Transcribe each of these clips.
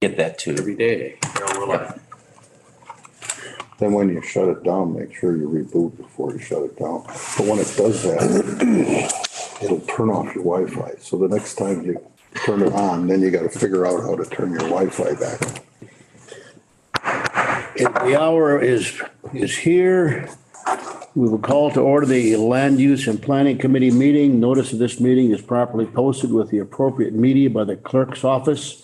get that too. every day. Then when you shut it down, make sure you reboot before you shut it down. But when it does that, it'll turn off your Wi-Fi. So the next time you turn it on, then you got to figure out how to turn your Wi-Fi back on. The hour is here. We will call to order the Land Use and Planning Committee meeting. Notice of this meeting is properly posted with the appropriate media by the clerk's office.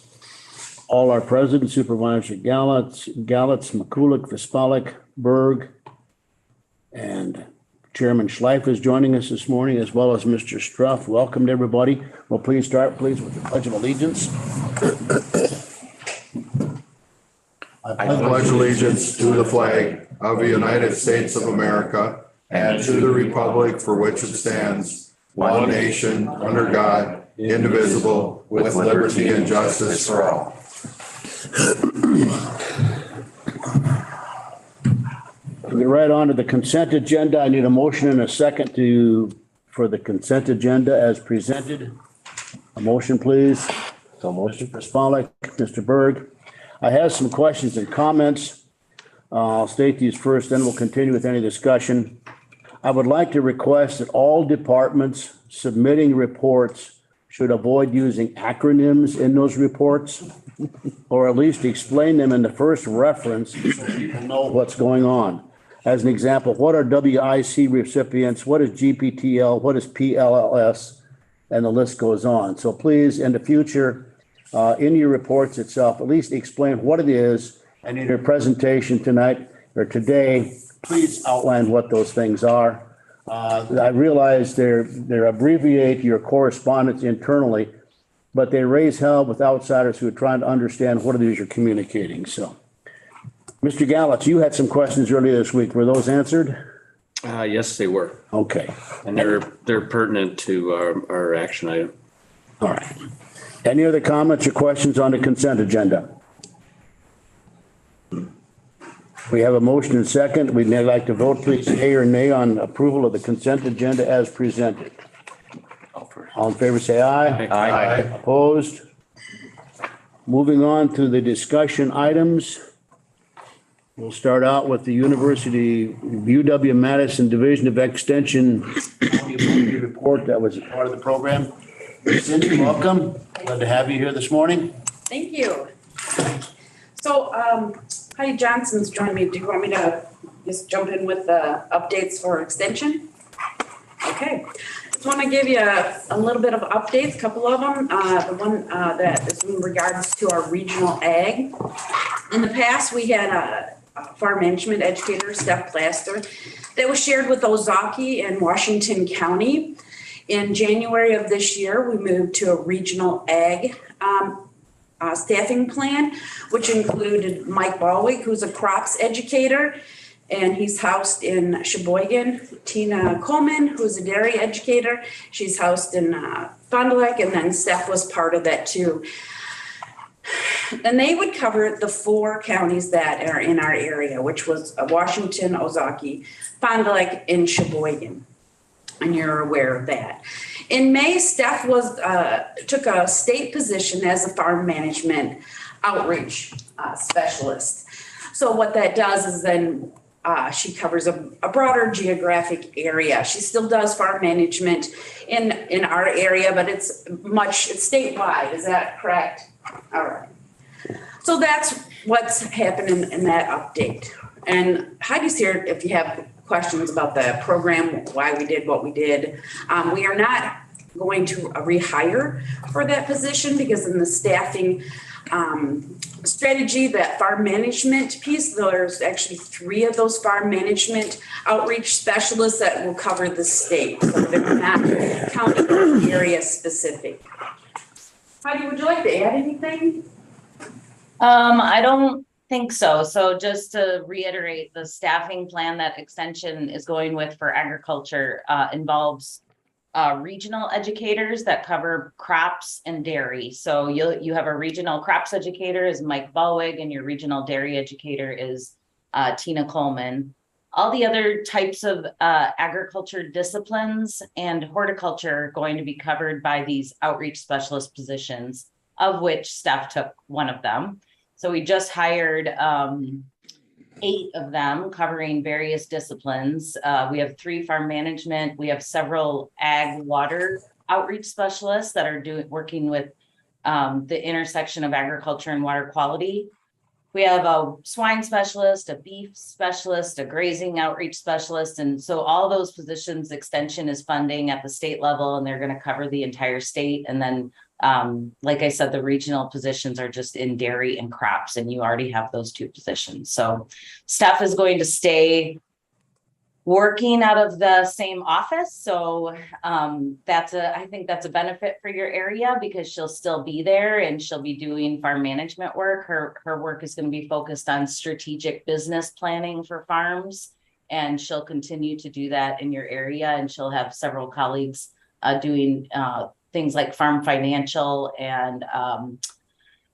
All our president, Supervisor Gallitz, McCulloch, Vispalik, Berg, and Chairman Schleif is joining us this morning, as well as Mr. Struff. Welcome to everybody. Well, please start, please, with the Pledge of Allegiance. I pledge allegiance to the flag of the United States of America and to the republic for which it stands, one nation, under God, indivisible, with liberty and justice for all. We'll get right on to the consent agenda. I need a motion and a second for the consent agenda as presented. A motion, please. So motion. Mr. Spalik, Mr. Berg. I have some questions and comments. I'll state these first, then we'll continue with any discussion. I would like to request that all departments submitting reports should avoid using acronyms in those reports, or at least explain them in the first reference so people know what's going on. As an example, what are WIC recipients? What is GPTL? What is PLLS? And the list goes on. So please, in the future, in your reports itself, at least explain what it is, and in your presentation tonight or today, please outline what those things are. I realize they abbreviate your correspondence internally, but they raise hell with outsiders who are trying to understand what it is you're communicating. So, Mr. Gallitz, you had some questions earlier this week. Were those answered? Yes, they were. Okay. And they're pertinent to our action item. All right. Any other comments or questions on the consent agenda? We have a motion and second. We'd now like to vote, please, yea or nay on approval of the consent agenda as presented. All in favor, say aye. Aye. Opposed? Moving on to the discussion items. We'll start out with the University UW Madison Division of Extension report that was a part of the program. Cindy, welcome. Glad to have you here this morning. Thank you. So, Heidi Johnson's joining me. Do you want me to just jump in with the updates for extension? Okay. Just want to give you a little bit of updates, a couple of them. The one that is in regards to our regional ag. In the past, we had a farm management educator, Steph Plaster, that was shared with Ozaukee and Washington County. In January of this year, we moved to a regional ag staffing plan, which included Mike Balwig, who's a crops educator, and he's housed in Sheboygan. Tina Coleman, who's a dairy educator, she's housed in Fond du Lac, and then Steph was part of that too. And they would cover the 4 counties that are in our area, which was Washington, Ozaukee, Fond du Lac, and Sheboygan. And you're aware of that. In May, Steph took a state position as a farm management outreach specialist. So what that does is then she covers a broader geographic area. She still does farm management in our area, but it's statewide. Is that correct? All right. So that's what's happening in that update. And Heidi's here if you have questions about the program, why we did what we did. We are not going to rehire for that position because in the staffing strategy, that farm management piece, there's actually 3 of those farm management outreach specialists that will cover the state. So they're not county area specific. Heidi, would you like to add anything? I don't think so. So just to reiterate, the staffing plan that Extension is going with for agriculture involves regional educators that cover crops and dairy. So you have a regional crops educator is Mike Balwig, and your regional dairy educator is Tina Coleman. All the other types of agriculture disciplines and horticulture are going to be covered by these outreach specialist positions, of which Steph took one of them. So we just hired 8 of them covering various disciplines. We have 3 farm management. We have several ag water outreach specialists that are working with the intersection of agriculture and water quality. We have a swine specialist, a beef specialist, a grazing outreach specialist. And so all those positions extension is funding at the state level, and they're going to cover the entire state. And then, like I said, the regional positions are just in dairy and crops, and you already have those 2 positions. So staff is going to stay working out of the same office. So I think that's a benefit for your area, because she'll still be there and she'll be doing farm management work. Her work is going to be focused on strategic business planning for farms, and she'll continue to do that in your area. And she'll have several colleagues doing things like farm financial and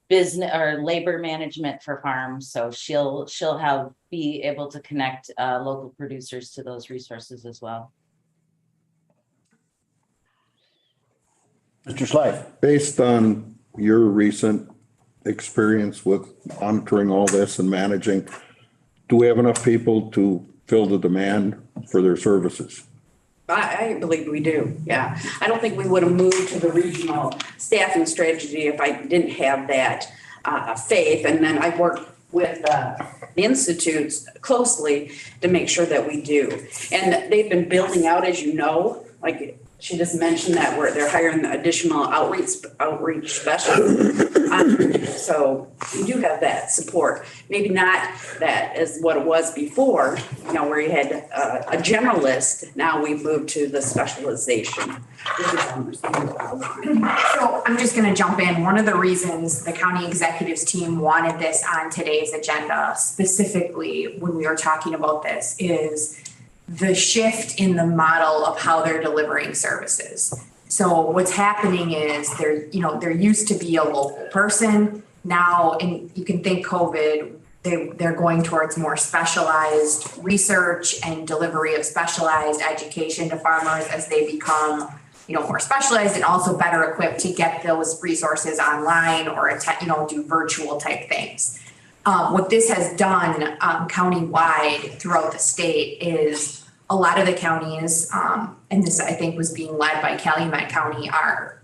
business or labor management for farms. So she'll be able to connect local producers to those resources as well. Mr. Schleif. Based on your recent experience with monitoring all this and managing, do we have enough people to fill the demand for their services? I believe we do, yeah. I don't think we would have moved to the regional staffing strategy if I didn't have that faith. And then I work with the institutes closely to make sure that we do. And they've been building out, as you know, like she just mentioned that they're hiring additional outreach specialists. So we do have that support. Maybe not that as what it was before, where you had a generalist. Now we've moved to the specialization. So I'm just going to jump in. One of the reasons the county executives team wanted this on today's agenda, specifically when we were talking about this, is the shift in the model of how they're delivering services. So what's happening is there used to be a local person. Now, and you can think COVID, they're going towards more specialized research and delivery of specialized education to farmers as they become, more specialized and also better equipped to get those resources online or, do virtual type things. What this has done countywide throughout the state is a lot of the counties, and this I think was being led by Calumet County, are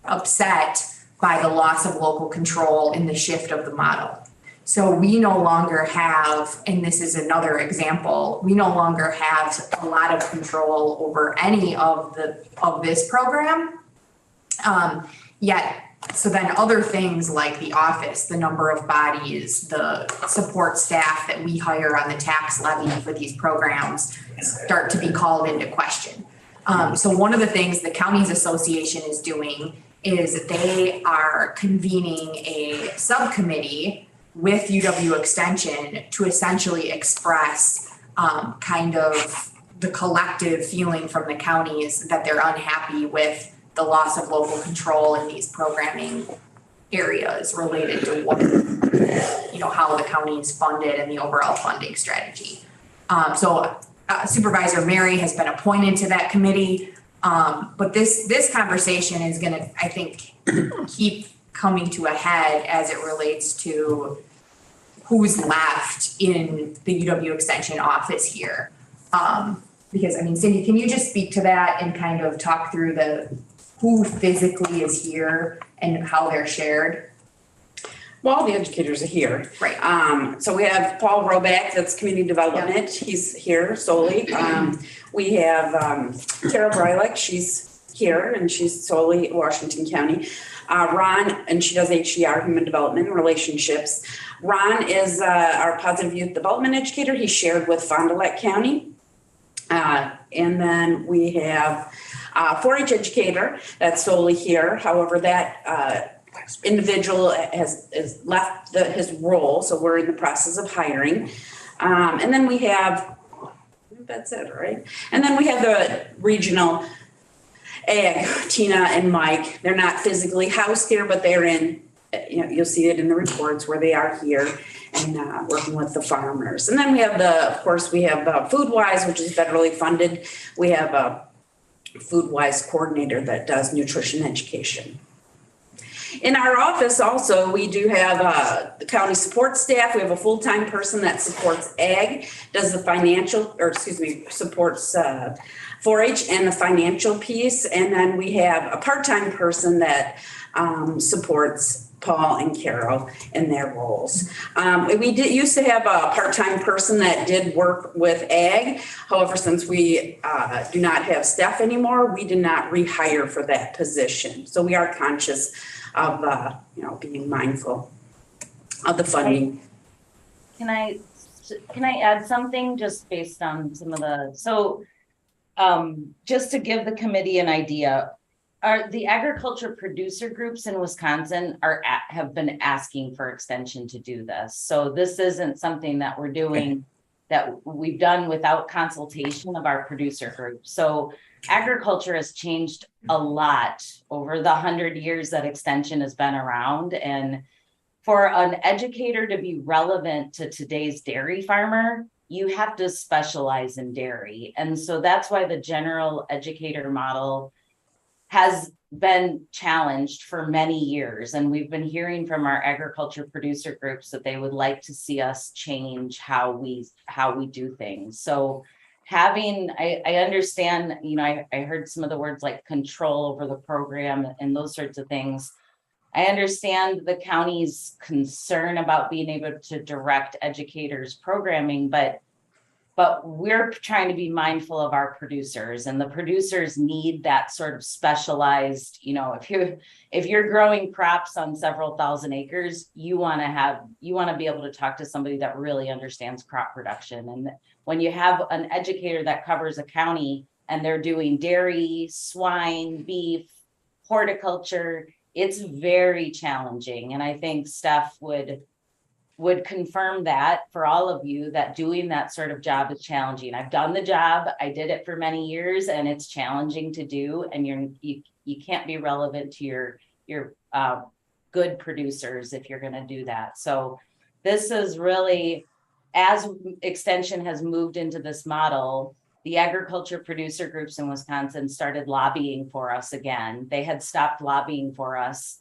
upset by the loss of local control in the shift of the model. So we no longer have, and this is another example, we no longer have a lot of control over any of this program. Yet, so then other things like the office, the number of bodies, the support staff that we hire on the tax levy for these programs start to be called into question. So one of the things the counties association is doing is they are convening a subcommittee with UW Extension to essentially express kind of the collective feeling from the counties that they're unhappy with the loss of local control in these programming areas related to what, how the county is funded and the overall funding strategy. So Supervisor Mary has been appointed to that committee. But this conversation is going to, I think, keep coming to a head as it relates to who's left in the UW Extension office here. Because, Cindy, can you just speak to that and kind of talk through who physically is here and how they're shared? Well, the educators are here. Right. So we have Paul Roback, that's community development. Yep. He's here solely. We have Carol Breilich, she's here and she's solely Washington County. Ron, and she does HDR, Human Development and Relationships. Ron is our positive youth development educator. He's shared with Fond du Lac County. And then we have 4-H educator that's solely here. However, that individual has left his role, so we're in the process of hiring. And then we have, that's it, right? And then we have the regional ag, Tina and Mike. They're not physically housed here, but they're in, you'll see it in the reports where they are here and working with the farmers. And then we have of course, we have FoodWise, which is federally funded. We have a FoodWise coordinator that does nutrition education. In our office also, we do have the county support staff. We have a full-time person that supports ag, does the supports 4-H and the financial piece. And then we have a part-time person that supports Paul and Carol in their roles. We used to have a part-time person that did work with ag. However, since we do not have staff anymore, we did not rehire for that position. So we are conscious of, being mindful of the funding. Can I add something just based on some of just to give the committee an idea, the agriculture producer groups in Wisconsin have been asking for extension to do this. So this isn't something that we're doing that we've done without consultation of our producer group. So agriculture has changed a lot over the 100 years that extension has been around. And for an educator to be relevant to today's dairy farmer, you have to specialize in dairy. And so that's why the general educator model has been challenged for many years. And we've been hearing from our agriculture producer groups that they would like to see us change how we do things. So I understand, I heard some of the words like control over the program and those sorts of things. I understand the county's concern about being able to direct educators' programming, but we're trying to be mindful of our producers, and the producers need that sort of specialized, if you're growing crops on several thousand acres, you want to be able to talk to somebody that really understands crop production. And when you have an educator that covers a county and they're doing dairy, swine, beef, horticulture, it's very challenging. And I think Steph would confirm that for all of you, that doing that sort of job is challenging. I've done the job. I did it for many years, and it's challenging to do. And you can't be relevant to your good producers if you're going to do that. So this is really, as extension has moved into this model, the agriculture producer groups in Wisconsin started lobbying for us again. They had stopped lobbying for us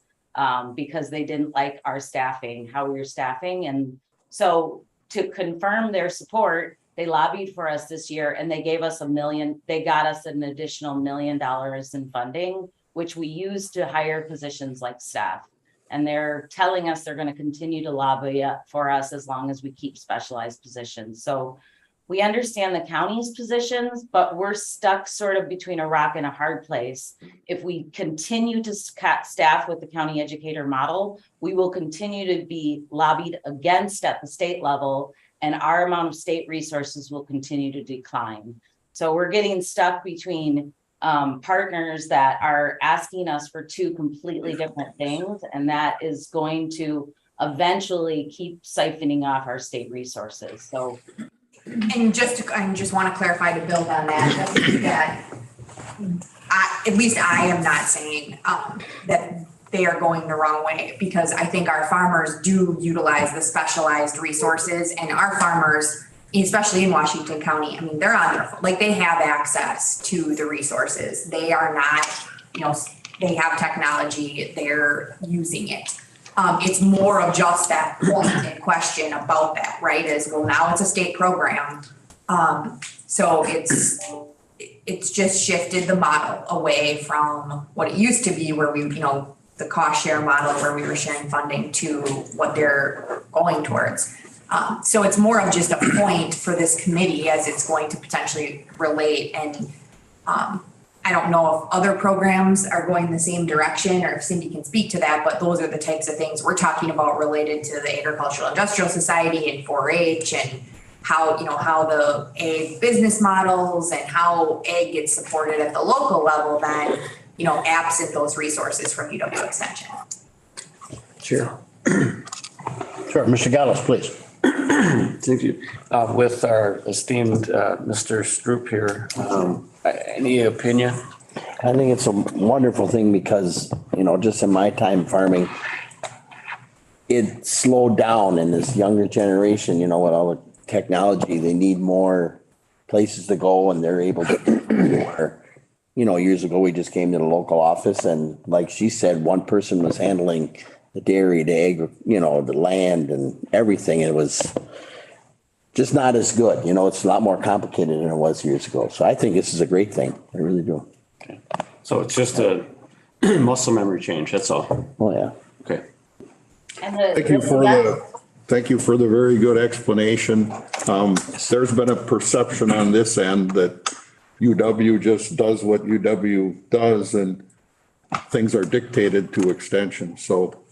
because they didn't like our staffing, how we were staffing. And so to confirm their support, they lobbied for us this year, and they got us an additional $1 million in funding, which we used to hire positions like staff. And they're telling us they're going to continue to lobby for us as long as we keep specialized positions. So we understand the county's positions, but we're stuck sort of between a rock and a hard place. If we continue to cut staff with the county educator model, we will continue to be lobbied against at the state level, and our amount of state resources will continue to decline. So we're getting stuck between partners that are asking us for two completely different things, and that is going to eventually keep siphoning off our state resources. So. And I just want to clarify to build on that at least I am not saying that they are going the wrong way, because I think our farmers do utilize the specialized resources, and our farmers, especially in Washington County, I mean, they're on their, like, they have access to the resources. They are not, they have technology, they're using it. It's more of just that point in question about that, right? Is, well, now it's a state program. So it's just shifted the model away from what it used to be, where we, the cost share model where we were sharing funding, to what they're going towards. So it's more of just a point for this committee as it's going to potentially relate. And I don't know if other programs are going the same direction, or if Cindy can speak to that, but those are the types of things we're talking about related to the Agricultural Industrial Society and 4-H, and how the ag business models and how ag gets supported at the local level, then, absent those resources from UW Extension. Sure. Sure, Mr. Gallos, please. Thank you. With our esteemed Mr. Stroop here, any opinion? I think it's a wonderful thing because, just in my time farming, it slowed down in this younger generation, with all the technology. They need more places to go, and they're able to do more. years ago, we just came to the local office and like she said, one person was handling the dairy, the egg, the land and everything. It was just not as good. It's a lot more complicated than it was years ago. So I think this is a great thing. I really do. So it's just a muscle memory change, that's all. Oh, yeah. Okay. And Thank you for the very good explanation. There's been a perception on this end that UW just does what UW does and things are dictated to extension. So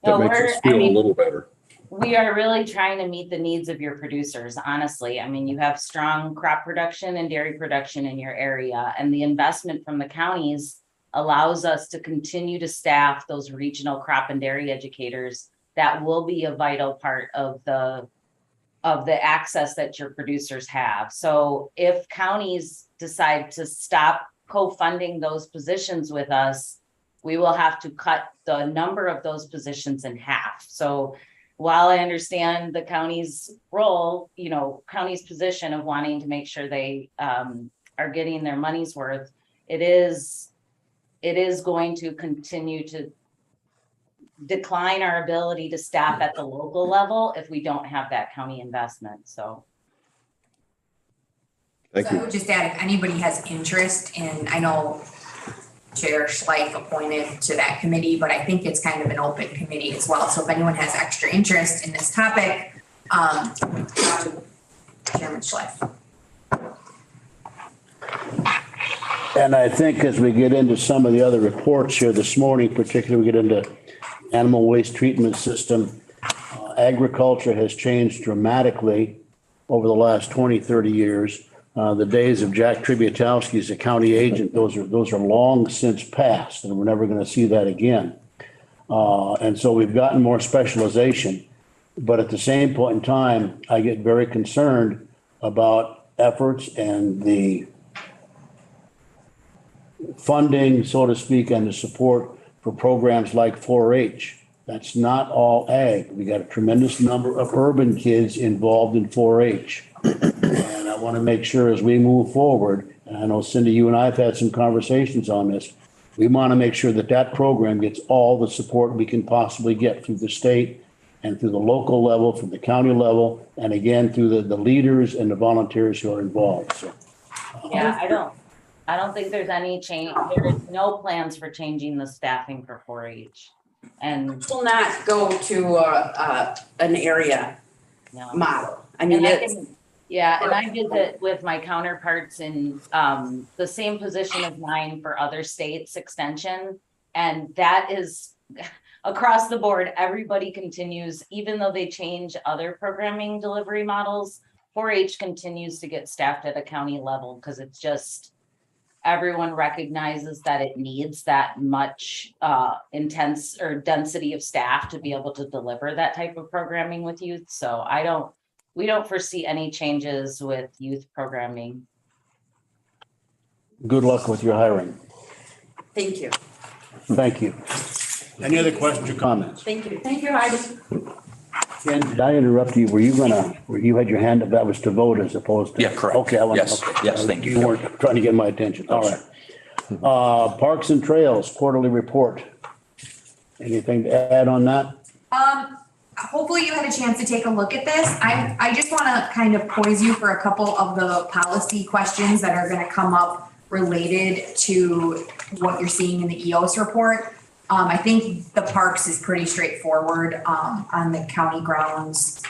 that makes us feel a little better. we are really trying to meet the needs of your producers, honestly. I mean, you have strong crop production and dairy production in your area, and the investment from the counties allows us to continue to staff those regional crop and dairy educators. That will be a vital part of the access that your producers have. So if counties decide to stop co-funding those positions with us, we will have to cut the number of those positions in half. So while I understand the county's role, county's position of wanting to make sure they are getting their money's worth, it is going to continue to decline our ability to staff at the local level if we don't have that county investment. So Thank I you. would just add, if anybody has interest in, I know Chair Schleif appointed to that committee, but I think it's kind of an open committee as well. So if anyone has extra interest in this topic, talk to Chairman Schleif. And I think as we get into some of the other reports here this morning, particularly we get into animal waste treatment system, agriculture has changed dramatically over the last 20, 30 years. The days of Jack Tributowski as a county agent, those are long since past, and we're never going to see that again. And so we've gotten more specialization, but at the same point in time, I get very concerned about efforts and the funding, so to speak, and the support for programs like 4-H. That's not all ag. We got a tremendous number of urban kids involved in 4-H. And I want to make sure as we move forward, and I know Cindy, you and I have had some conversations on this, we want to make sure that that program gets all the support we can possibly get through the state and through the local level, from the county level, and again, through the leaders and the volunteers who are involved. So, yeah, I don't think there's any change. There is no plans for changing the staffing for 4-H. And Will not go to an area no. model. I mean, And I visit with my counterparts in the same position of mine for other states extension. And that is across the board, everybody continues, even though they change other programming delivery models, 4-H continues to get staffed at a county level because it's just, everyone recognizes that it needs that much intense or density of staff to be able to deliver that type of programming with youth. So we don't foresee any changes with youth programming. good luck with your hiring. thank you. Thank you. Any other questions or comments? Thank you. Thank you, Heidi. Ken, did I interrupt you? Were you had your hand up? That was to vote as opposed to? Yeah, correct. Okay. Yes, yes, thank you. You weren't trying to get my attention. All right. Parks and Trails quarterly report. Anything to add on that? Hopefully you had a chance to take a look at this. I just want to kind of poise you for a couple of the policy questions that are going to come up related to what you're seeing in the EOS report. I think the parks is pretty straightforward on the county grounds,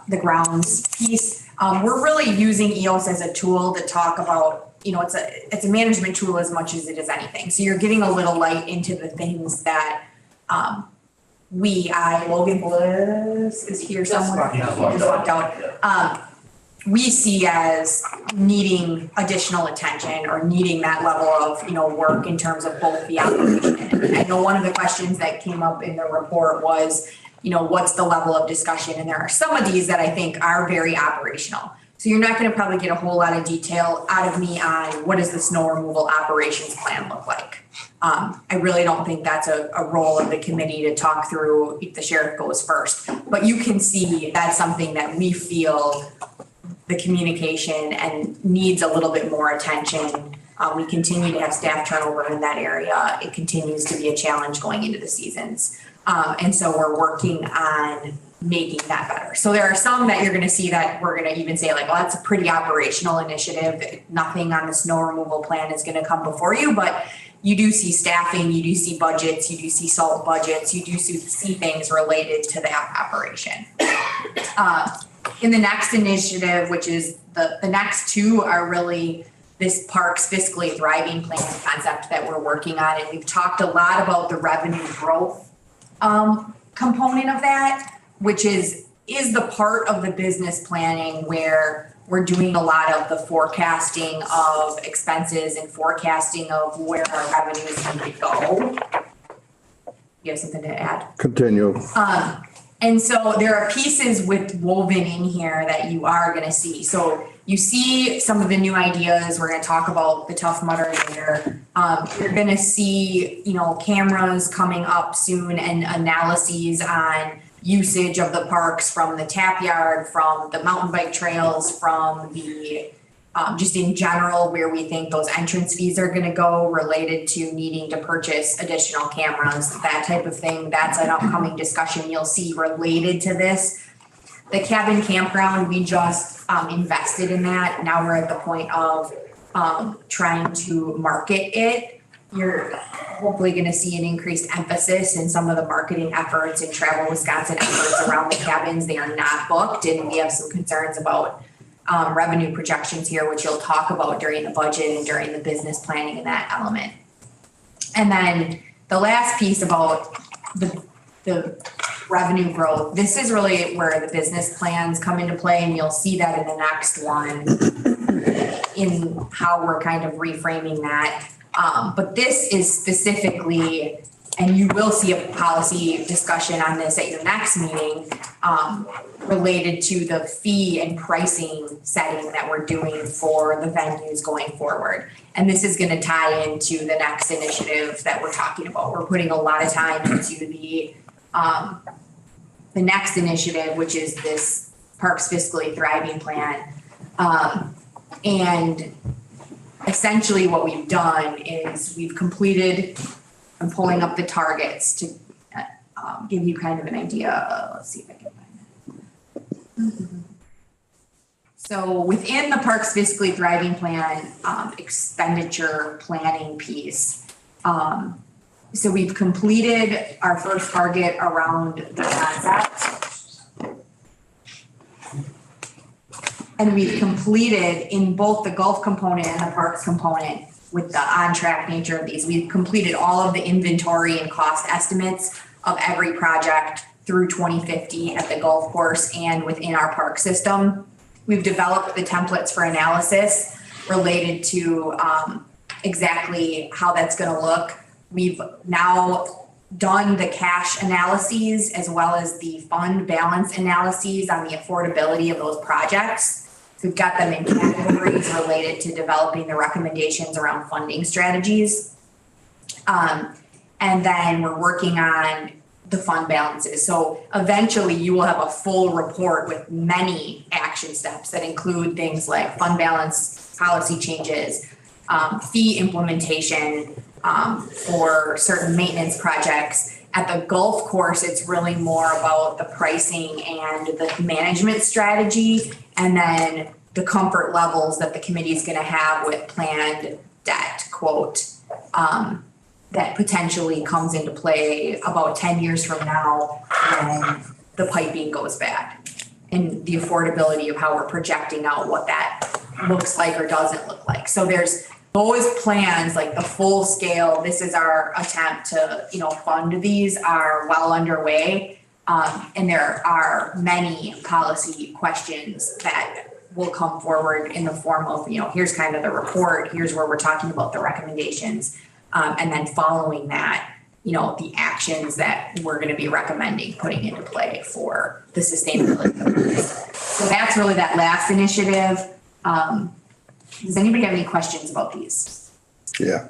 the grounds piece. We're really using EOS as a tool to talk about, it's a management tool as much as it is anything. So you're getting a little light into the things that Logan Bliss is here somewhere. Just walked out. We see as needing additional attention or needing that level of, work in terms of both the operation. And I know one of the questions that came up in the report was, what's the level of discussion? And there are some of these that I think are very operational. So you're not going to probably get a whole lot of detail out of me on what does the snow removal operations plan look like. I really don't think that's a role of the committee to talk through if the sheriff goes first. But you can see that's something that we feel the communication and needs a little bit more attention We continue to have staff turnover in that area. It continues to be a challenge going into the seasons. And so we're working on making that better. So there are some that you're gonna see that we're gonna even say like, well, that's a pretty operational initiative. Nothing on the snow removal plan is gonna come before you, but you do see staffing, you do see budgets, you do see salt budgets, you do see things related to that operation. In the next initiative, which is the next two are really this parks fiscally thriving plan concept that we're working on. And we've talked a lot about the revenue growth component of that, which is the part of the business planning where we're doing a lot of the forecasting of expenses and forecasting of where our revenues need to go. You have something to add? Continue. And so there are pieces woven in here that you are gonna see. So you see some of the new ideas. We're gonna talk about the Tough Mudder later. You're gonna see, cameras coming up soon and analyses on usage of the parks from the tap yard, from the mountain bike trails, from the just in general where we think those entrance fees are going to go related to needing to purchase additional cameras, that type of thing. That's an upcoming discussion you'll see related to this. The cabin campground, we just invested in that. Now we're at the point of trying to market it. You're hopefully going to see an increased emphasis in some of the marketing efforts and Travel Wisconsin efforts around the cabins. They are not booked, and we have some concerns about revenue projections here, which you'll talk about during the budget and during the business planning in that element. And then the last piece about the revenue growth, this is really where the business plans come into play, and you'll see that in the next one in how we're kind of reframing that. But this is specifically, and you will see a policy discussion on this at your next meeting, related to the fee and pricing setting that we're doing for the venues going forward. And this is going to tie into the next initiative that we're talking about. We're putting a lot of time into the next initiative, which is this Parks Fiscally Thriving Plan. And essentially what we've done is we've completed, I'm pulling up the targets to give you kind of an idea. Let's see if I can find it. So within the Parks Fiscally Thriving Plan expenditure planning piece, so we've completed our first target around the concept. And we've completed in both the golf component and the parks component with the on-track nature of these. We've completed all of the inventory and cost estimates of every project through 2050 at the golf course and within our park system. We've developed the templates for analysis related to exactly how that's going to look. We've now done the cash analyses as well as the fund balance analyses on the affordability of those projects. We've got them in categories related to developing the recommendations around funding strategies. And then we're working on the fund balances. So eventually you will have a full report with many action steps that include things like fund balance, policy changes, fee implementation for certain maintenance projects. At the golf course, it's really more about the pricing and the management strategy, and then the comfort levels that the committee is going to have with planned debt quote that potentially comes into play about 10 years from now when the piping goes bad, and the affordability of how we're projecting out what that looks like or doesn't look like. So there's those plans, like the full scale, this is our attempt to, fund these, are well underway. And there are many policy questions that will come forward in the form of, here's kind of the report, here's where we're talking about the recommendations. And then following that, the actions that we're going to be recommending putting into play for the sustainability. So that's really that last initiative. Does anybody have any questions about these? Yeah.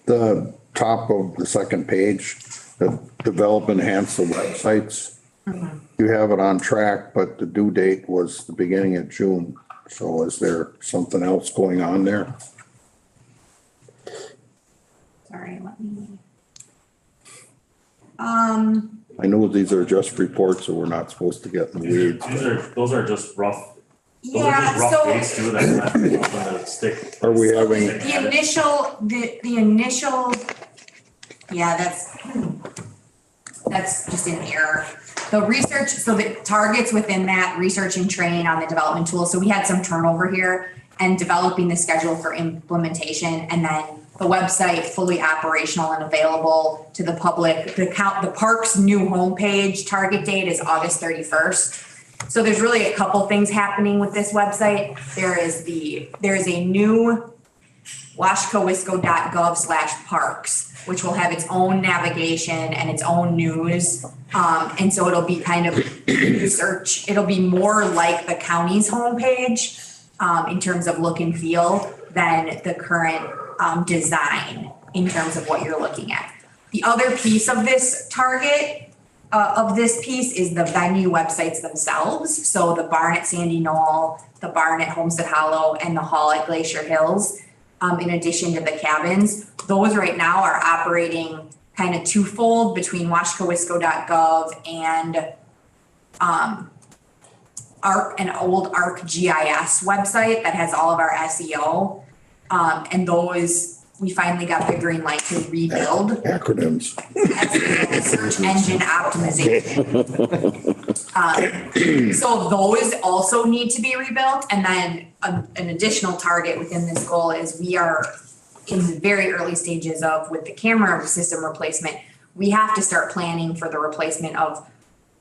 The top of the second page, the develop, enhance the websites. Mm-hmm. You have it on track, but the due date was the beginning of June. So is there something else going on there? Sorry, let me. I know these are just reports, so we're not supposed to get in the weeds. Those are just rough. Those are Yeah, just rough so dates too, that's not gonna stick. Are we having, the initial, yeah, that's just an error. The research, so the targets within that, research and train on the development tool. So we had some turnover here and developing the schedule for implementation, and then the website fully operational and available to the public. The park's new homepage target date is August 31st. So there's really a couple things happening with this website. There is a new washcowisco.gov/parks, which will have its own navigation and its own news. And so it'll be kind of research. It'll be more like the county's homepage in terms of look and feel than the current design in terms of what you're looking at. The other piece of this target of this piece is the venue websites themselves. So the barn at Sandy Knoll, the barn at Homestead Hollow, and the hall at Glacier Hills, in addition to the cabins. Those right now are operating kind of twofold between washcowisco.gov and an old ArcGIS website that has all of our SEO. And those, we finally got the green light to rebuild. acronyms? Search engine optimization. So those also need to be rebuilt. And then an additional target within this goal is we are in the very early stages of, with the camera system replacement, we have to start planning for the replacement of,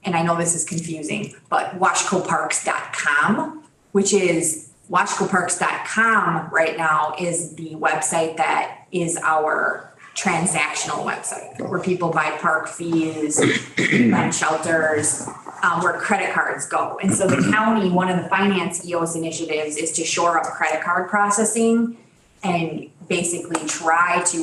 and I know this is confusing, but washcoparks.com, which is washcoparks.com right now is the website that is our transactional website where people buy park fees, rent shelters, where credit cards go. And so the county, one of the finance EOS initiatives is to shore up credit card processing and basically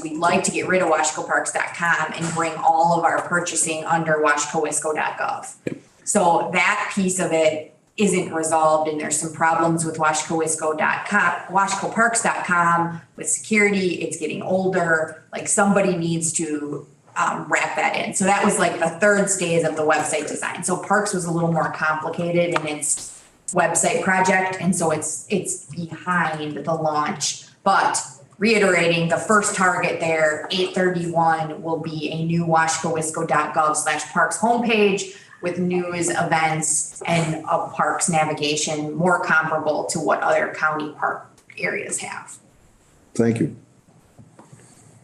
we'd like to get rid of washcoparks.com and bring all of our purchasing under washcowisco.gov. So that piece of it isn't resolved, and there's some problems with washcoparks.com with security. It's getting older. Like somebody needs to wrap that in. So that was like the third stage of the website design. So Parks was a little more complicated in its website project, and so it's behind the launch. But reiterating, the first target there, 8/31, will be a new washcowisco.gov/parks homepage with news, events, and a parks navigation more comparable to what other county park areas have. Thank you.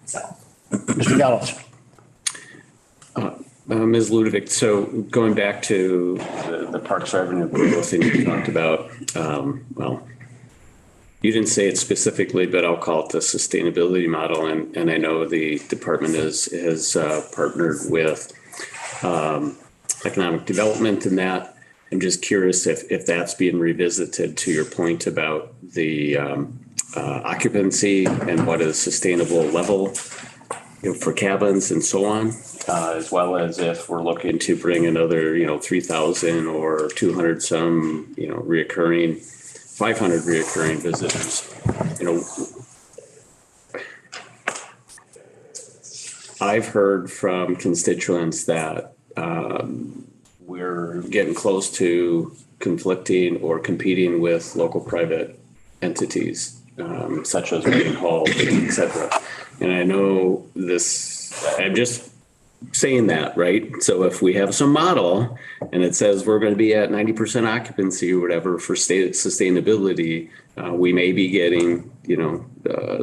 So. Mr. Gallows. Ms. Ludovic, so going back to the parks revenue growth, and you talked about, well, you didn't say it specifically, but I'll call it the sustainability model. And I know the department has partnered with economic development in that. I'm just curious if that's being revisited to your point about the occupancy and what is sustainable level, for cabins and so on, as well as if we're looking to bring another, 3,000 or 200 some, reoccurring, 500 reoccurring visitors. I've heard from constituents that we're getting close to conflicting or competing with local private entities, such as Wayne Hall, et cetera. And I know this, I'm just saying that, right? So if we have some model and it says we're going to be at 90% occupancy or whatever for state sustainability, we may be getting,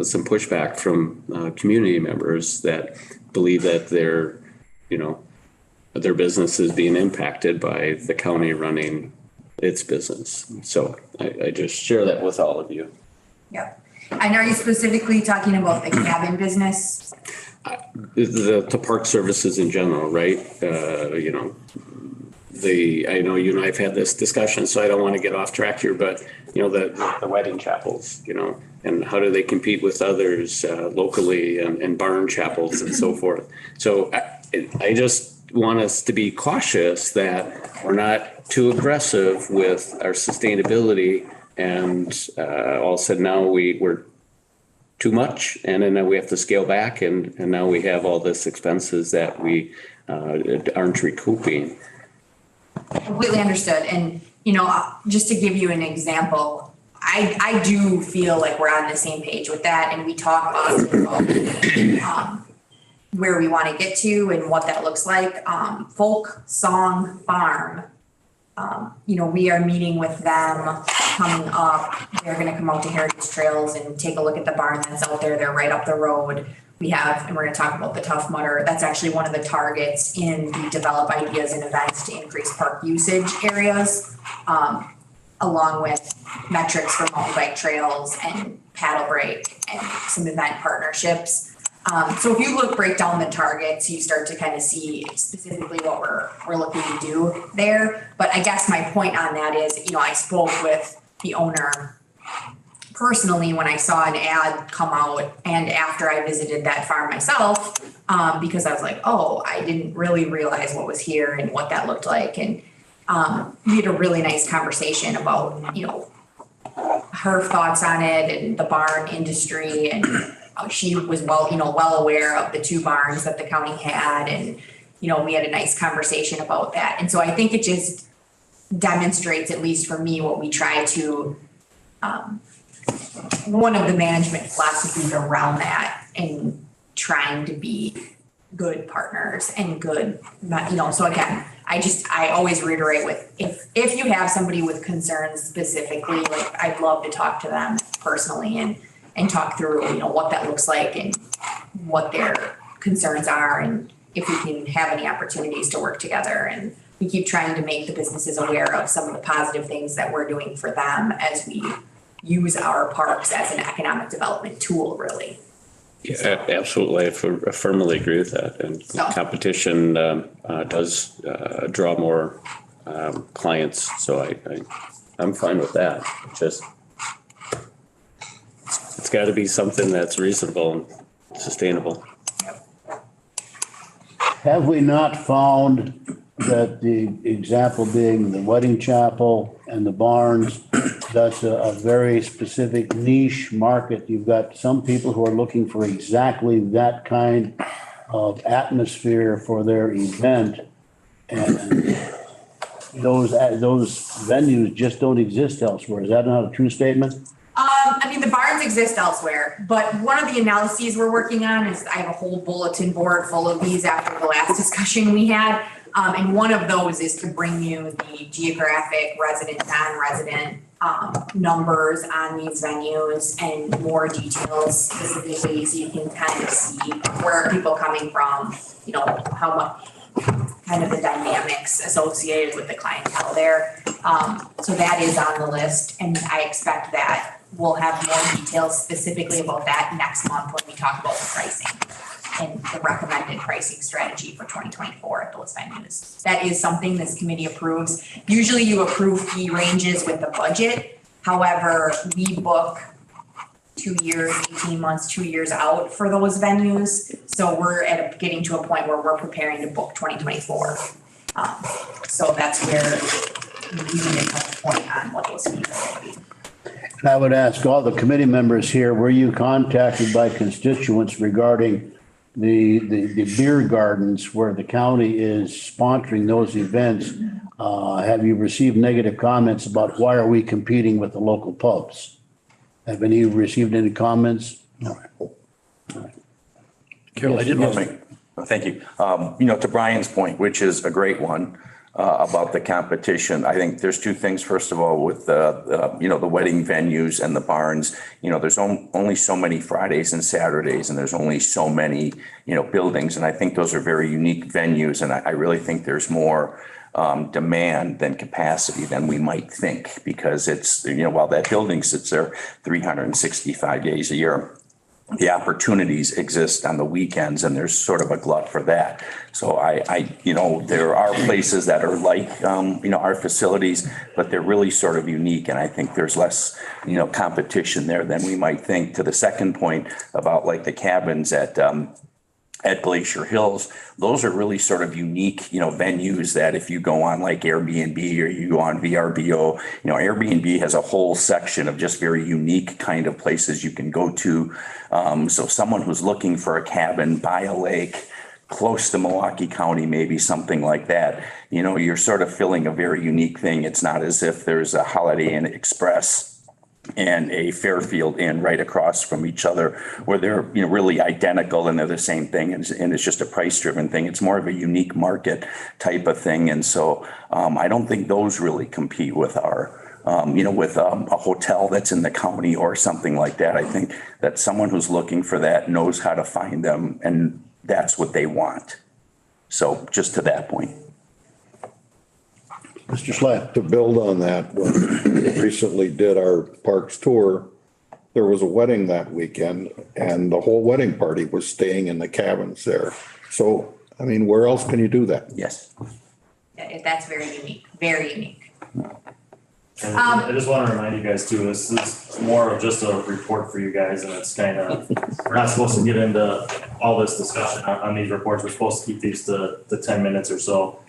some pushback from community members that believe that their business is being impacted by the county running its business. So I just share that with all of you. Yep. And are you specifically talking about the cabin business? The park services in general, right? I know you and I have had this discussion, so I don't want to get off track here, but the wedding chapels, and how do they compete with others locally and barn chapels and so forth. So I just want us to be cautious that we're not too aggressive with our sustainability, and all of a sudden now we're too much, and then we have to scale back, and now we have all this expenses that we aren't recouping. Completely understood. And, just to give you an example, I do feel like we're on the same page with that. And we talk often about where we want to get to and what that looks like. Folk Song Farm, we are meeting with them coming up. They're going to come out to Heritage Trails and take a look at the barn that's out there. They're right up the road. And we're going to talk about the Tough Mudder. That's actually one of the targets in the develop ideas and events to increase park usage areas, along with metrics for mountain bike trails and paddle break and some event partnerships. So if you break down the targets, you start to kind of see specifically what we're looking to do there. But I guess my point on that is, I spoke with the owner personally when I saw an ad come out and after I visited that farm myself, because I was like, oh, I didn't really realize what was here and what that looked like. And we had a really nice conversation about, her thoughts on it and the barn industry. And she was well aware of the 2 barns that the county had. And, we had a nice conversation about that. And so I think it just demonstrates, at least for me, what we try to, one of the management philosophies around that and trying to be good partners and good, so again, I always reiterate with, if you have somebody with concerns specifically, I'd love to talk to them personally and talk through, what that looks like and what their concerns are and if we can have any opportunities to work together. And we keep trying to make the businesses aware of some of the positive things that we're doing for them as we use our parks as an economic development tool, really. Yeah, absolutely. I firmly agree with that. And competition does draw more clients. So I'm fine with that. It's got to be something that's reasonable and sustainable. Have we not found that the example being the wedding chapel and the barns, that's a very specific niche market? You've got some people who are looking for exactly that kind of atmosphere for their event. And those venues just don't exist elsewhere. Is that not a true statement? The barns exist elsewhere, but one of the analyses we're working on is I have a whole bulletin board full of these after the last discussion we had. And one of those is to bring you the geographic resident, non-resident numbers on these venues and more details specifically so you can kind of see where are people coming from, how much kind of the dynamics associated with the clientele there. So that is on the list, and I expect that we'll have more details specifically about that next month when we talk about the pricing and the recommended pricing strategy for 2024 at those venues. That is something this committee approves. Usually you approve fee ranges with the budget. However, we book 2 years, 18 months, 2 years out for those venues. So we're getting to a point where we're preparing to book 2024. So that's where we need to touch point on what those fees are going to be. And I would ask all the committee members here, were you contacted by constituents regarding the beer gardens where the county is sponsoring those events? Have you received negative comments about why are we competing with the local pubs? Have any received any comments? No. Carol, I did want to make, thank you. To Brian's point, which is a great one, about the competition. I think there's 2 things. First of all, with the wedding venues and the barns, there's only so many Fridays and Saturdays, and there's only so many, buildings. And I think those are very unique venues. And I really think there's more demand than capacity than we might think, because it's, while that building sits there 365 days a year, the opportunities exist on the weekends, and there's sort of a glut for that. So there are places that are like, our facilities, but they're really sort of unique. And I think there's less, competition there than we might think. To the second point about like the cabins at at Glacier Hills, those are really sort of unique, venues that if you go on like Airbnb or you go on VRBO, Airbnb has a whole section of just very unique kind of places you can go to. So someone who's looking for a cabin by a lake, close to Milwaukee County, maybe something like that, you're sort of filling a very unique thing. It's not as if there's a Holiday Inn Express and a Fairfield Inn right across from each other where they're really identical and they're the same thing, and it's just a price driven thing. It's more of a unique market type of thing. And so I don't think those really compete with our with a hotel that's in the county or something like that. I think that someone who's looking for that knows how to find them, and that's what they want. So just to that point. Mr. Schlatt. To build on that, when we recently did our parks tour, there was a wedding that weekend and the whole wedding party was staying in the cabins there. So, I mean, where else can you do that? Yes. That's very unique, very unique. And I just want to remind you guys too, this is more of just a report for you guys, and it's kind of, we're not supposed to get into all this discussion on these reports. We're supposed to keep these to 10 minutes or so.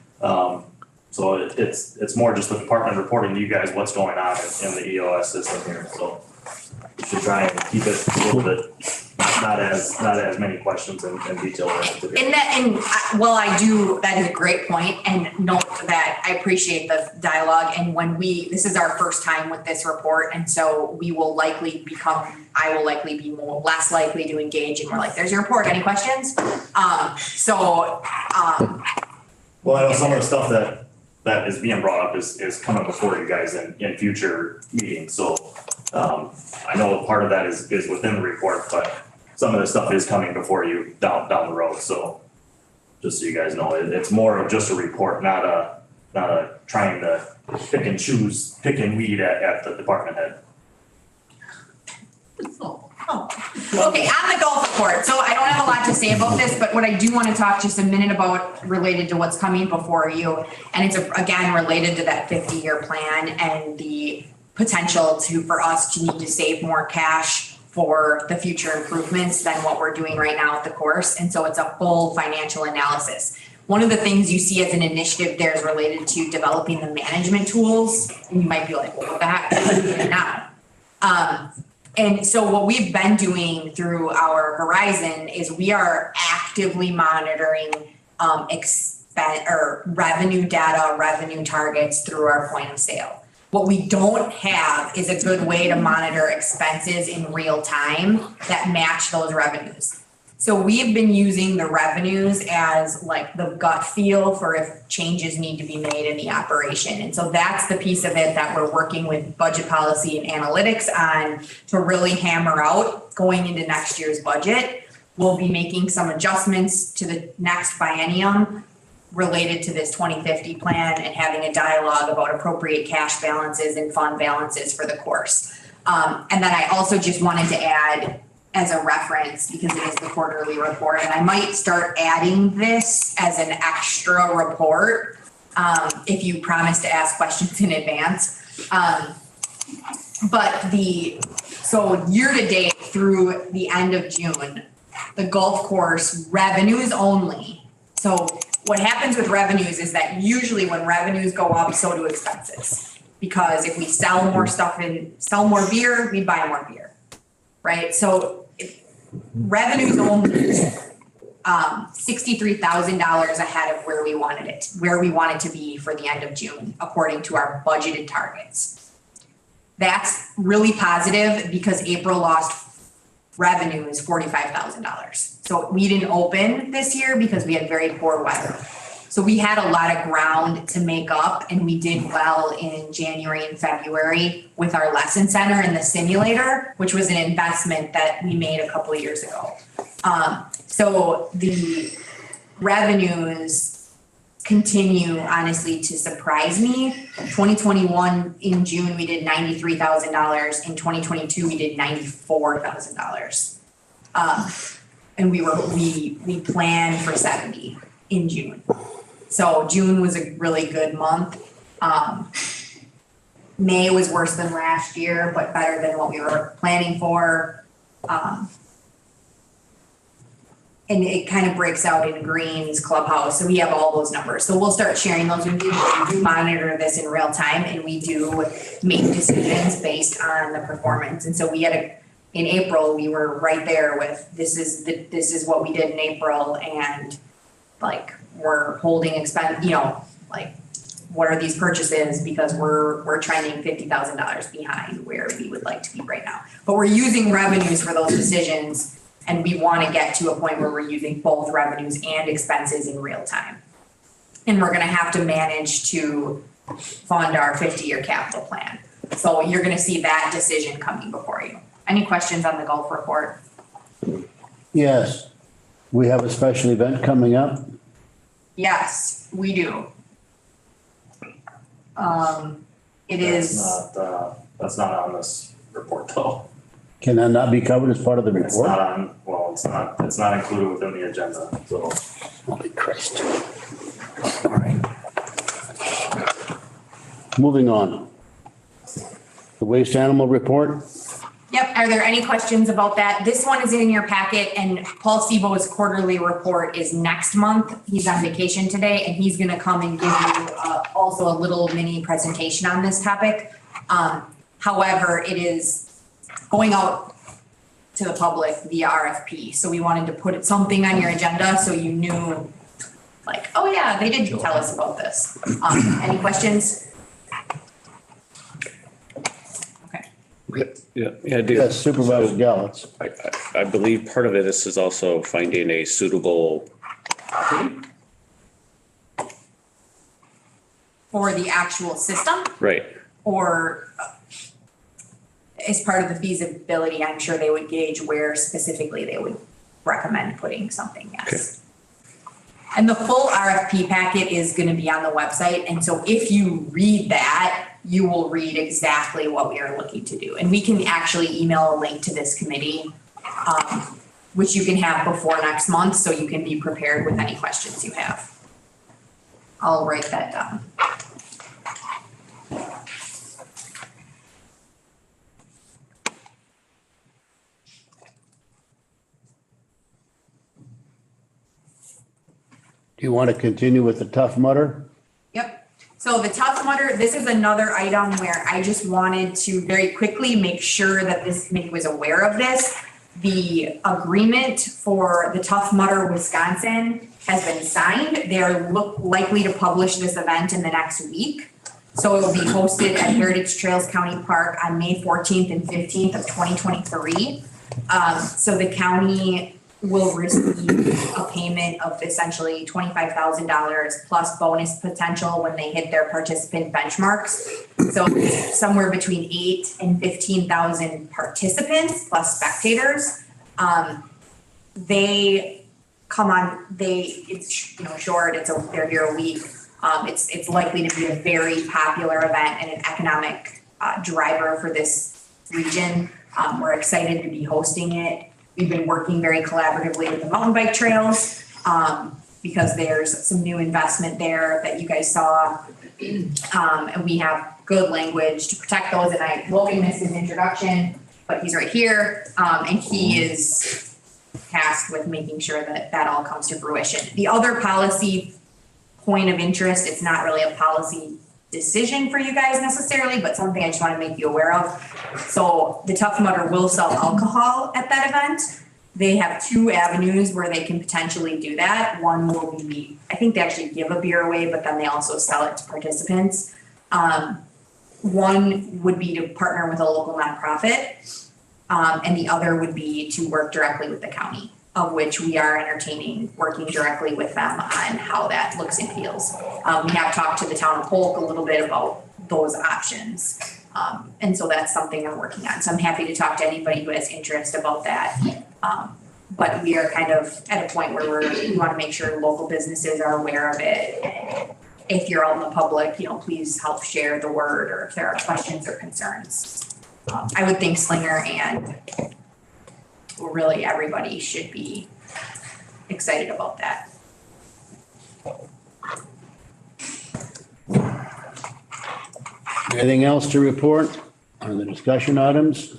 So it's more just the department reporting to you guys what's going on in the EOS system here. So we should try and keep it a little bit, not as many questions and detail. That is a great point, and note that I appreciate the dialogue. And this is our first time with this report, and so I will likely be less likely to engage, and we're like, there's your report, any questions? Well, I know some of the stuff that is being brought up is coming before you guys in future meetings. So I know part of that is within the report, but some of the stuff is coming before you down the road. So just so you guys know, it's more of just a report, not a trying to pick and weed at the department head. Okay, on the golf report, so I don't have a lot to say about this, but what I do want to talk just a minute about related to what's coming before you, and it's again related to that 50-year plan and the potential for us to need to save more cash for the future improvements than what we're doing right now at the course. And so it's a full financial analysis. One of the things you see as an initiative there is related to developing the management tools. And you might be like, well, what the heck are we doing now? And so what we've been doing through our Horizon is we are actively monitoring revenue data, revenue targets through our point of sale. What we don't have is a good way to monitor expenses in real time that match those revenues. So we've been using the revenues as like the gut feel for if changes need to be made in the operation. And so that's the piece of it that we're working with budget policy and analytics on to really hammer out going into next year's budget. We'll be making some adjustments to the next biennium related to this 2050 plan and having a dialogue about appropriate cash balances and fund balances for the course. And then I also just wanted to add as a reference, because it is the quarterly report, and I might start adding this as an extra report if you promise to ask questions in advance. So year to date through the end of June, the golf course revenues only. So what happens with revenues is that usually when revenues go up, so do expenses. Because if we sell more stuff and sell more beer, we buy more beer, right? So revenues only $63,000 ahead of where we wanted to be for the end of June, according to our budgeted targets. That's really positive because April lost revenue is $45,000. So we didn't open this year because we had very poor weather. So we had a lot of ground to make up, and we did well in January and February with our lesson center and the simulator, which was an investment that we made a couple of years ago. So the revenues continue honestly to surprise me. 2021 in June, we did $93,000. In 2022, we did $94,000. And we planned for 70 in June. So June was a really good month. May was worse than last year, but better than what we were planning for. and it kind of breaks out in Greens, Clubhouse, so we have all those numbers. So we'll start sharing those with you. We do monitor this in real time, and we do make decisions based on the performance. And so in April, we were right there with, this is what we did in April, and like, we're holding expense, like, what are these purchases? Because we're trending $50,000 behind where we would like to be right now. But we're using revenues for those decisions, and we want to get to a point where we're using both revenues and expenses in real time. And we're gonna have to manage to fund our 50-year capital plan. So you're gonna see that decision coming before you. Any questions on the golf report? Yes. We have a special event coming up. Yes, we do. It is. That's not on this report though. Can that not be covered as part of the It's report? not on, well, it's not included within the agenda, so. Holy Christ. All right. Moving on. The waste animal report. Yep, are there any questions about that? This one is in your packet, and Paul Sebo's quarterly report is next month. He's on vacation today, and he's gonna come and give you also a little mini presentation on this topic. However, it is going out to the public via RFP, so we wanted to put something on your agenda so you knew, like, oh yeah, they did tell us about this. Any questions? Yeah, I do. Yes, Supervisor Gallantz. I believe part of it is also finding a suitable, For the actual system? right, Or as part of the feasibility, I'm sure they would gauge where specifically they would recommend putting something, yes. And the full RFP packet is gonna be on the website, and so if you read that, you will read exactly what we are looking to do. And we can actually email a link to this committee, which you can have before next month, so you can be prepared with any questions you have. I'll write that down. Do you want to continue with the Tough Mudder? Yep. So the Tough Mudder, this is another item where I just wanted to very quickly make sure that this committee was aware of this. The agreement for the Tough Mudder Wisconsin has been signed. They are likely to publish this event in the next week. So it will be hosted at Heritage Trails County Park on May 14th and 15th of 2023. So the county will receive a payment of essentially $25,000 plus bonus potential when they hit their participant benchmarks. So somewhere between 8,000 and 15,000 participants plus spectators. They come on, it's short, they're here a week. It's likely to be a very popular event and an economic driver for this region. We're excited to be hosting it. We've been working very collaboratively with the mountain bike trails because there's some new investment there that you guys saw. And we have good language to protect those. And Logan missed his introduction, but he's right here. And he is tasked with making sure that that all comes to fruition. The other policy point of interest, it's not really a policy decision for you guys necessarily, but something I just want to make you aware of. So the Tough Mudder will sell alcohol at that event. They have two avenues where they can potentially do that. One will be, I think they actually give a beer away, but then they also sell it to participants. One would be to partner with a local nonprofit, and the other would be to work directly with the county, of which we are entertaining working directly with them on how that looks and feels. We have talked to the town of Polk a little bit about those options. And so that's something I'm working on. So I'm happy to talk to anybody who has interest about that. But we are kind of at a point where we want to make sure local businesses are aware of it. And if you're out in the public, please help share the word, or if there are questions or concerns. I would think Slinger and really everybody should be excited about that. Anything else to report on the discussion items?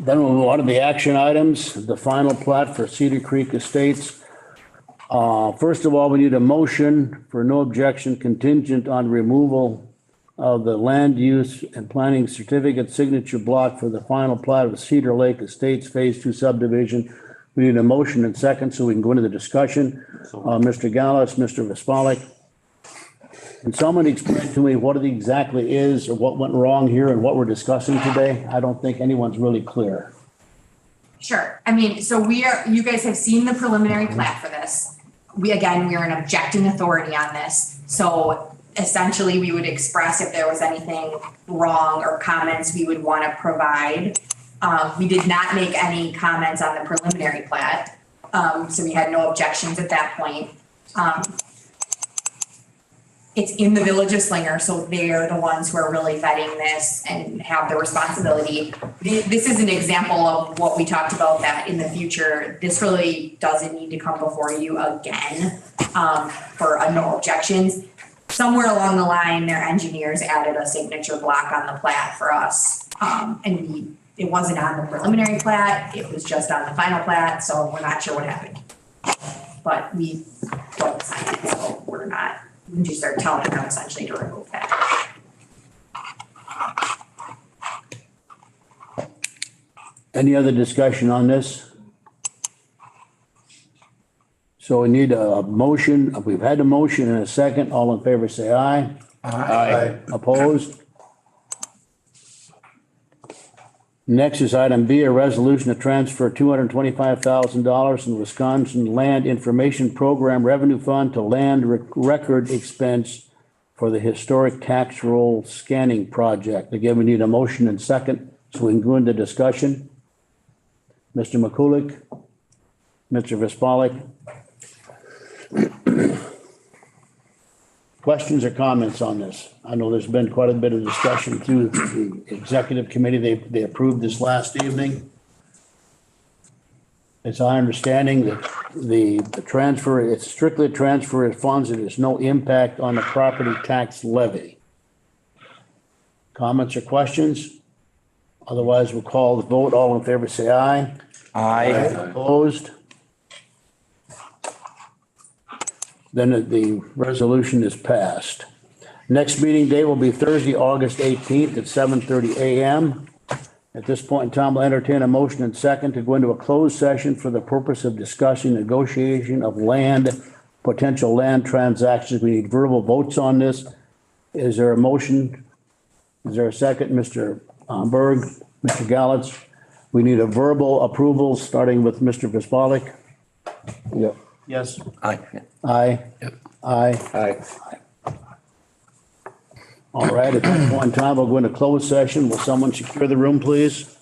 Then we'll move on to the action items, the final plat for Cedar Creek Estates. First of all, we need a motion for no objection contingent on removal of the land use and planning certificate signature block for the final plat of Cedar Lake Estates Phase 2 subdivision. We need a motion and second so we can go into the discussion. Mr. Gallus, Mr. Vispalik. Can someone explain to me what it exactly is or what went wrong here and what we're discussing today? I don't think anyone's really clear. Sure. I mean, so you guys have seen the preliminary plat for this. We're an objecting authority on this. So essentially we would express if there was anything wrong or comments we would want to provide. We did not make any comments on the preliminary plat. So we had no objections at that point. It's in the Village of Slinger, so they're the ones who are really vetting this and have the responsibility. This is an example of what we talked about, that in the future, this really doesn't need to come before you again for no objections. Somewhere along the line, their engineers added a signature block on the plat for us. It wasn't on the preliminary plat, it was just on the final plat, so we're not sure what happened. But we don't sign it, so we're not. We can just start telling them essentially to remove that. Any other discussion on this? So we need a motion. We've had a motion and a second. All in favor, say aye. Aye. Opposed? Next is item B, a resolution to transfer $225,000 from the Wisconsin Land Information Program Revenue Fund to land record expense for the historic tax roll scanning project. Again, we need a motion and second, so we can go into discussion. Mr. McCulick, Mr. Vispalik. Questions or comments on this? I know there's been quite a bit of discussion through the executive committee. They approved this last evening. It's our understanding that the transfer, it's strictly a transfer of funds and there's no impact on the property tax levy. Comments or questions? Otherwise, we'll call the vote. All in favor, say aye. Aye. Opposed? Then the resolution is passed. Next meeting day will be Thursday, August 18th at 7:30 a.m. At this point in time, I'll entertain a motion and second to go into a closed session for the purpose of discussing negotiation of potential land transactions. We need verbal votes on this. Is there a motion? Is there a second? Mr. Berg, Mr. Gallitz? We need a verbal approval, starting with Mr. Vispalik. Yep. Yes. Aye. Aye. Yep. Aye. Aye. All right, at this point in time, we'll go into closed session. Will someone secure the room, please?